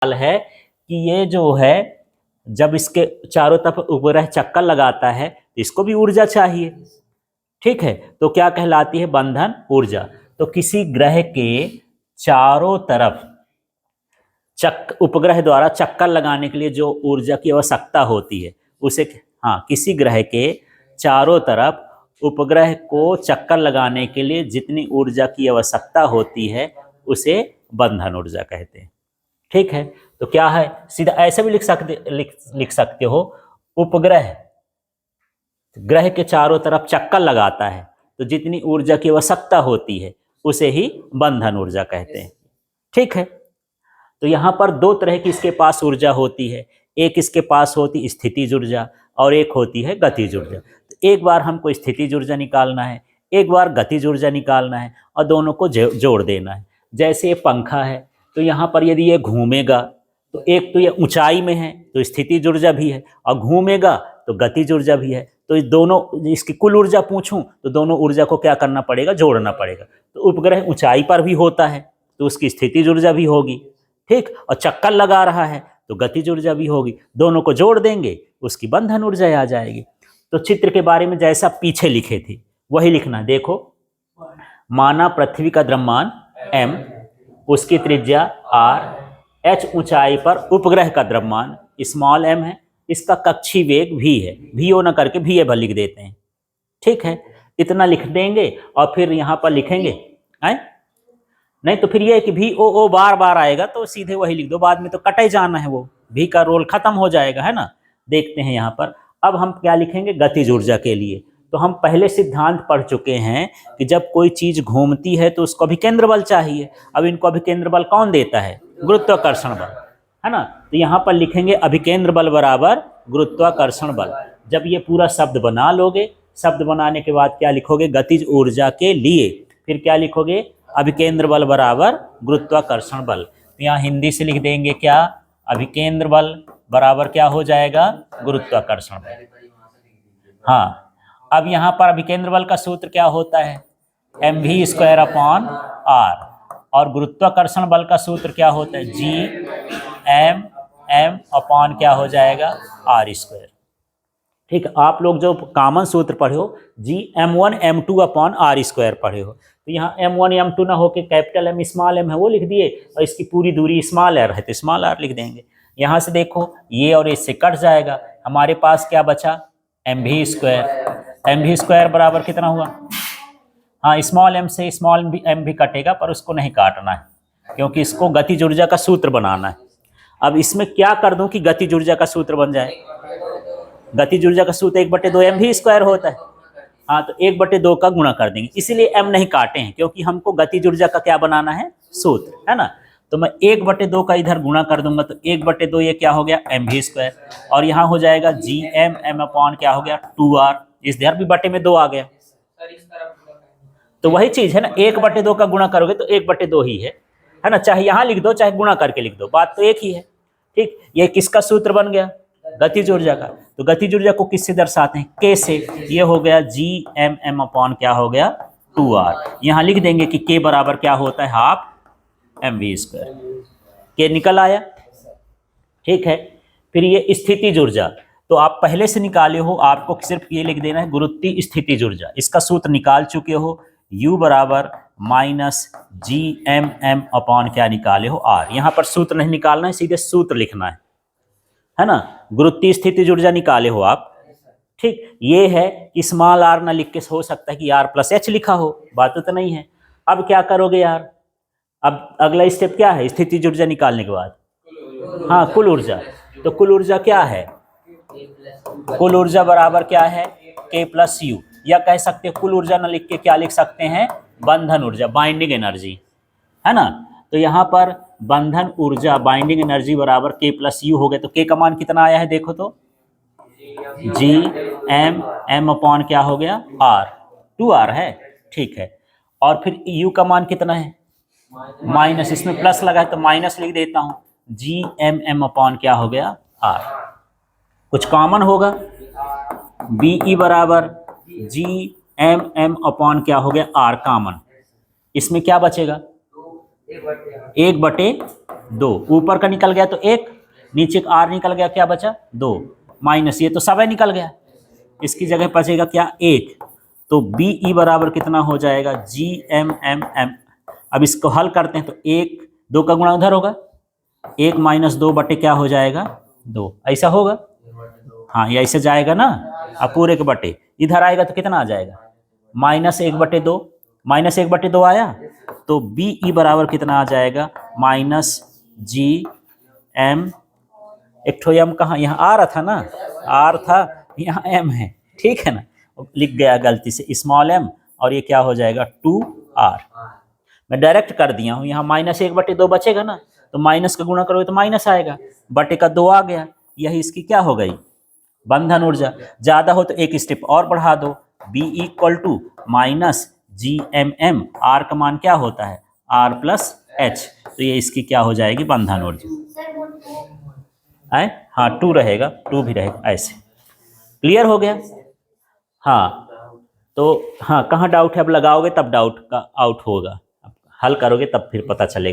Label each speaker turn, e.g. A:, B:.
A: सवाल है कि ये जो है जब इसके चारों तरफ उपग्रह चक्कर लगाता है तो इसको भी ऊर्जा चाहिए, ठीक है, तो क्या कहलाती है? बंधन ऊर्जा। तो किसी ग्रह के चारों तरफ उपग्रह द्वारा चक्कर लगाने के लिए जो ऊर्जा की आवश्यकता होती है उसे, हाँ, किसी ग्रह के चारों तरफ उपग्रह को चक्कर लगाने के लिए जितनी ऊर्जा की आवश्यकता होती है उसे बंधन ऊर्जा कहते हैं, ठीक है। तो क्या है, सीधा ऐसे भी लिख सकते हो, उपग्रह ग्रह के चारों तरफ चक्कर लगाता है तो जितनी ऊर्जा की आवश्यकता होती है उसे ही बंधन ऊर्जा कहते हैं, ठीक है। तो यहाँ पर दो तरह की इसके पास ऊर्जा होती है, एक इसके पास होती स्थितिज ऊर्जा और एक होती है गतिज ऊर्जा। तो एक बार हमको स्थितिज ऊर्जा निकालना है, एक बार गतिज ऊर्जा निकालना है और दोनों को जोड़ देना है। जैसे ये पंखा है तो यहाँ पर यदि ये घूमेगा तो एक तो ये ऊंचाई में है तो स्थितिज ऊर्जा भी है और घूमेगा तो गतिज ऊर्जा भी है। तो इस दोनों, इसकी कुल ऊर्जा पूछूं तो दोनों ऊर्जा को क्या करना पड़ेगा? जोड़ना पड़ेगा। तो उपग्रह ऊंचाई पर भी होता है तो उसकी स्थितिज ऊर्जा भी होगी, ठीक, और चक्कर लगा रहा है तो गतिज ऊर्जा भी होगी। दोनों को जोड़ देंगे उसकी बंधन ऊर्जा आ जाएगी। तो चित्र के बारे में जैसा पीछे लिखे थे वही लिखना। देखो, माना पृथ्वी का द्रव्यमान m, उसकी त्रिज्या r, h ऊंचाई पर उपग्रह का द्रव्यमान स्मॉल m है, इसका कक्षीय वेग v है, v ओ न करके v ए भर लिख देते हैं, ठीक है। इतना लिख देंगे और फिर यहाँ पर लिखेंगे, नहीं तो फिर ये है कि भी ओ बार बार आएगा तो सीधे वही लिख दो, बाद में तो कटे जाना है, वो भी का रोल खत्म हो जाएगा, है ना। देखते हैं यहाँ पर अब हम क्या लिखेंगे गतिज ऊर्जा के लिए। तो हम पहले सिद्धांत पढ़ चुके हैं कि जब कोई चीज घूमती है तो उसको अभिकेंद्र बल चाहिए। अब इनको अभिकेंद्र बल कौन देता है? गुरुत्वाकर्षण बल, है ना। तो यहाँ पर लिखेंगे अभिकेंद्र बल बराबर गुरुत्वाकर्षण बल। जब ये पूरा शब्द बना लोगे, शब्द बनाने के बाद क्या लिखोगे? गतिज ऊर्जा के लिए फिर क्या लिखोगे? अभिकेंद्र बल बराबर गुरुत्वाकर्षण बल। तो यहाँ हिंदी से लिख देंगे क्या? अभिकेंद्र बल बराबर क्या हो जाएगा? गुरुत्वाकर्षण बल। हाँ, अब यहाँ पर अभिकेंद्र बल का सूत्र क्या होता है? mv²/r। और गुरुत्वाकर्षण बल का सूत्र क्या होता है? Gm/m क्या हो जाएगा? r²। ठीक है, आप लोग जो कॉमन सूत्र पढ़े हो Gm1m2/r² पढ़े हो, तो यहाँ m1 m2 ना होके कैपिटल M स्मॉल m है वो लिख दिए और इसकी पूरी दूरी स्मॉल r है तो स्मॉल r लिख देंगे। यहाँ से देखो ये और इससे कट जाएगा, हमारे पास क्या बचा? mv² बराबर कितना हुआ? हाँ, स्मॉल m से स्मॉल m भी कटेगा पर उसको नहीं काटना है क्योंकि इसको गतिज ऊर्जा का सूत्र बनाना है। अब इसमें क्या कर दूं कि गतिज ऊर्जा का सूत्र बन जाए? गतिज ऊर्जा का सूत्र 1/2 mv² होता है। हाँ, तो 1/2 का गुणा कर देंगे, इसीलिए m नहीं काटे हैं क्योंकि हमको गतिज ऊर्जा का क्या बनाना है? सूत्र, है ना। तो मैं 1/2 का इधर गुणा कर दूंगा तो 1/2 ये क्या हो गया? mv² और यहाँ हो जाएगा Gm/m क्या हो गया? 2r। इधर भी बटे में 2 आ गया, तो वही चीज है ना, 1/2 का गुणा करोगे तो 1/2 ही है ना। चाहे यहाँ लिख दो चाहे गुणा करके लिख दो, बात तो एक ही है, ठीक। ये किसका सूत्र बन गया? गतिज ऊर्जा का। तो गतिज ऊर्जा को किससे दर्शाते हैं? k से। ये हो गया Gm/m क्या हो गया? 2r। यहाँ लिख देंगे कि k बराबर क्या होता है? Half mv²। k निकल आया, ठीक है। फिर ये स्थितिज ऊर्जा तो आप पहले से निकाले हो, आपको सिर्फ ये लिख देना है गुरुत्वीय स्थितिज ऊर्जा। इसका सूत्र निकाल चुके हो, U बराबर -Gm/m क्या निकाले हो? r। यहाँ पर सूत्र नहीं निकालना है, सीधे सूत्र लिखना है ना। गुरुत्वीय स्थितिज ऊर्जा निकाले हो आप, ठीक। ये है कि स्मॉल r ना लिख के हो सकता है कि r+h लिखा हो, बात तो नहीं है। अब क्या करोगे यार? अब अगला स्टेप क्या है स्थितिज ऊर्जा निकालने के बाद? हाँ, कुल ऊर्जा। तो कुल ऊर्जा क्या है? कुल ऊर्जा बराबर क्या है? k+u। या कह सकते हैं कुल ऊर्जा न लिख के क्या लिख सकते हैं? बंधन ऊर्जा, बाइंडिंग एनर्जी, है ना। तो यहाँ पर बंधन ऊर्जा, बाइंडिंग एनर्जी बराबर k+u हो गया। तो k का मान कितना आया है देखो तो? Gm/m क्या हो गया? r, 2r है, ठीक है। और फिर u का मान कितना है? माइनस, इसमें प्लस लगा है तो माइनस लिख देता हूं। Gm/m क्या हो गया? r। कुछ कॉमन होगा, Be बराबर Gm/m क्या हो गया? r common. इसमें क्या बचेगा? 1/2 2, ऊपर का निकल गया तो 1, नीचे का R निकल गया, क्या बचा 2, माइनस ये तो सब निकल गया, इसकी जगह बचेगा क्या 1। तो BE बराबर कितना हो जाएगा GMMM। अब इसको हल करते हैं तो 1 2 का गुणा उधर होगा, 1 माइनस 2 बटे क्या हो जाएगा 2, ऐसा होगा। हाँ ये ऐसे जाएगा ना, अब पूरे के बटे इधर आएगा तो कितना आ जाएगा -1/2, -1/2 आया, तो BE बराबर कितना आ जाएगा -GM, एक ठो m कहाँ, यहाँ आ रहा था ना, R था, यहाँ m है, ठीक है ना, लिख गया गलती से स्मॉल m, और ये क्या हो जाएगा 2R। मैं डायरेक्ट कर दिया हूँ, यहाँ -1/2 बचेगा ना, तो माइनस का गुणा करोगे तो माइनस आएगा, बटे का 2 आ गया, यही इसकी क्या हो गई बंधन ऊर्जा। ज्यादा हो तो एक स्टेप और बढ़ा दो, B equal to -GMM, R का मान क्या होता है R+H, तो ये इसकी क्या हो जाएगी बंधन ऊर्जा। हाँ 2 रहेगा, 2 भी रहेगा, ऐसे क्लियर हो गया। हाँ तो हाँ कहाँ डाउट है, अब लगाओगे तब डाउट का आउट होगा, हल करोगे तब फिर पता चलेगा।